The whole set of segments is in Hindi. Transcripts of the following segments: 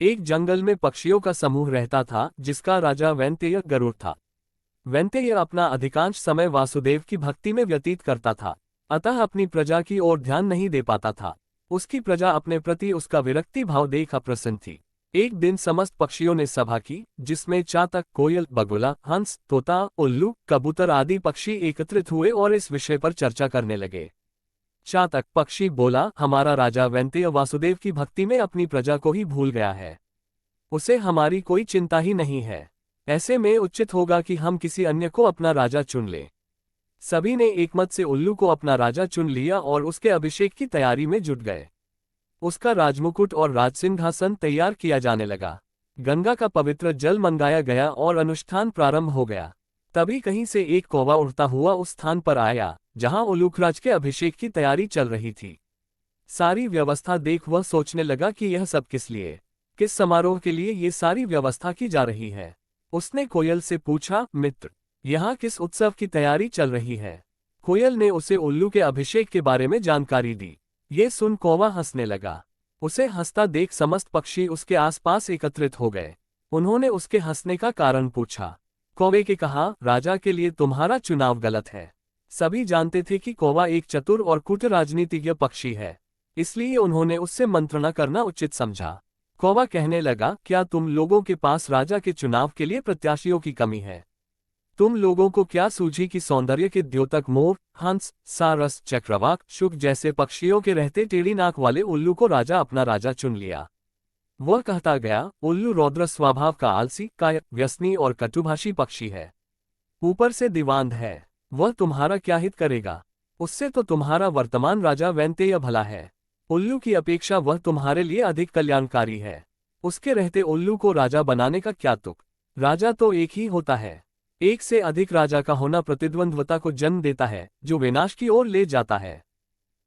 एक जंगल में पक्षियों का समूह रहता था जिसका राजा वैनतेय गरुड़ था। वैनतेय अपना अधिकांश समय वासुदेव की भक्ति में व्यतीत करता था, अतः अपनी प्रजा की ओर ध्यान नहीं दे पाता था। उसकी प्रजा अपने प्रति उसका विरक्ति भाव देख अप्रसन्न थी। एक दिन समस्त पक्षियों ने सभा की, जिसमें चातक, कोयल, बगुला, हंस, तोता, उल्लू, कबूतर आदि पक्षी एकत्रित हुए और इस विषय पर चर्चा करने लगे। चातक पक्षी बोला, हमारा राजा वैनतेय वासुदेव की भक्ति में अपनी प्रजा को ही भूल गया है। उसे हमारी कोई चिंता ही नहीं है। ऐसे में उचित होगा कि हम किसी अन्य को अपना राजा चुन लें। सभी ने एकमत से उल्लू को अपना राजा चुन लिया और उसके अभिषेक की तैयारी में जुट गए। उसका राजमुकुट और राजसिंहासन तैयार किया जाने लगा। गंगा का पवित्र जल मंगाया गया और अनुष्ठान प्रारंभ हो गया। तभी कहीं से एक कौवा उड़ता हुआ उस स्थान पर आया जहां उलूखराज के अभिषेक की तैयारी चल रही थी। सारी व्यवस्था देख वह सोचने लगा कि यह सब किस लिए, किस समारोह के लिए ये सारी व्यवस्था की जा रही है। उसने कोयल से पूछा, मित्र, यहाँ किस उत्सव की तैयारी चल रही है? कोयल ने उसे उल्लू के अभिषेक के बारे में जानकारी दी। ये सुन कौवा हंसने लगा। उसे हंसता देख समस्त पक्षी उसके आसपास एकत्रित हो गए। उन्होंने उसके हंसने का कारण पूछा। कौवे के कहा, राजा के लिए तुम्हारा चुनाव गलत है। सभी जानते थे कि कौवा एक चतुर और कूट राजनीतिज्ञ पक्षी है, इसलिए उन्होंने उससे मंत्रणा करना उचित समझा। कौवा कहने लगा, क्या तुम लोगों के पास राजा के चुनाव के लिए प्रत्याशियों की कमी है? तुम लोगों को क्या सूझी कि सौंदर्य के द्योतक मोर, हंस, सारस, चक्रवाक, शुक जैसे पक्षियों के रहते टेढ़ी नाक वाले उल्लू को राजा अपना राजा चुन लिया? वह कहता गया, उल्लू रौद्र स्वभाव का आलसी, कायर, व्यसनी और कटुभाषी पक्षी है। ऊपर से दीवांध है। वह तुम्हारा क्या हित करेगा? उससे तो तुम्हारा वर्तमान राजा वैनतेय भला है। उल्लू की अपेक्षा वह तुम्हारे लिए अधिक कल्याणकारी है। उसके रहते उल्लू को राजा बनाने का क्या तुक? राजा तो एक ही होता है। एक से अधिक राजा का होना प्रतिद्वंद्वता को जन्म देता है, जो विनाश की ओर ले जाता है।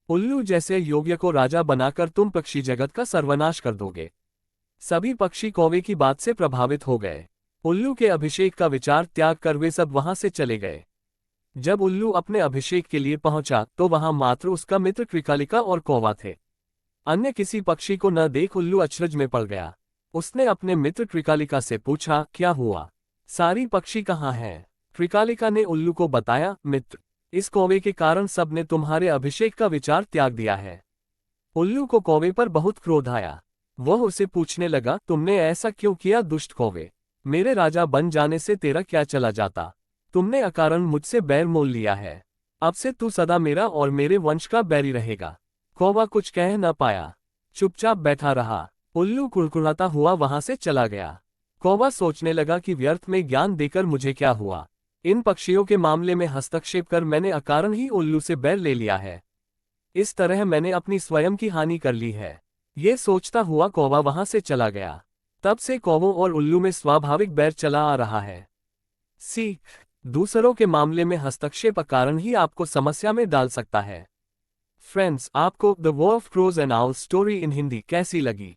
उल्लू जैसे योग्य को राजा बनाकर तुम पक्षी जगत का सर्वनाश कर दोगे। सभी पक्षी कौवे की बात से प्रभावित हो गए। उल्लू के अभिषेक का विचार त्याग कर वे सब वहां से चले गए। जब उल्लू अपने अभिषेक के लिए पहुंचा तो वहां मात्र उसका मित्र कृकालिका और कौवा थे। अन्य किसी पक्षी को न देख उल्लू अचरज में पड़ गया। उसने अपने मित्र कृकालिका से पूछा, क्या हुआ? सारी पक्षी कहाँ हैं? कृकालिका ने उल्लू को बताया, मित्र, इस कौवे के कारण सबने तुम्हारे अभिषेक का विचार त्याग दिया है। उल्लू को कौवे पर बहुत क्रोध आया। वह उसे पूछने लगा, तुमने ऐसा क्यों किया दुष्ट कौवे? मेरे राजा बन जाने से तेरा क्या चला जाता? तुमने अकारण मुझसे बैर मोल लिया है। अब से तू सदा मेरा और मेरे वंश का बैरी रहेगा। कौवा कुछ कह न पाया, चुपचाप बैठा रहा। उल्लू कुड़कुड़ाता हुआ वहां से चला गया। कौवा सोचने लगा कि व्यर्थ में ज्ञान देकर मुझे क्या हुआ। इन पक्षियों के मामले में हस्तक्षेप कर मैंने अकारण ही उल्लू से बैर ले लिया है। इस तरह मैंने अपनी स्वयं की हानि कर ली है। ये सोचता हुआ कौवा वहां से चला गया। तब से कौवों और उल्लू में स्वाभाविक बैर चला आ रहा है। सीख, दूसरों के मामले में हस्तक्षेप अकारण ही आपको समस्या में डाल सकता है। फ्रेंड्स, आपको the war of crows and owls story in Hindi कैसी लगी?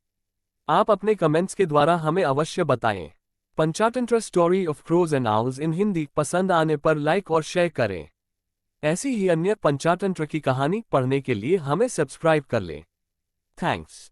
आप अपने कमेंट्स के द्वारा हमें अवश्य बताएं। Panchatantra story of crows and owls in Hindi पसंद आने पर लाइक और शेयर करें। ऐसी ही अन्य पंचातंत्र की कहानी पढ़ने के लिए हमें सब्सक्राइब कर लें। थैंक्स।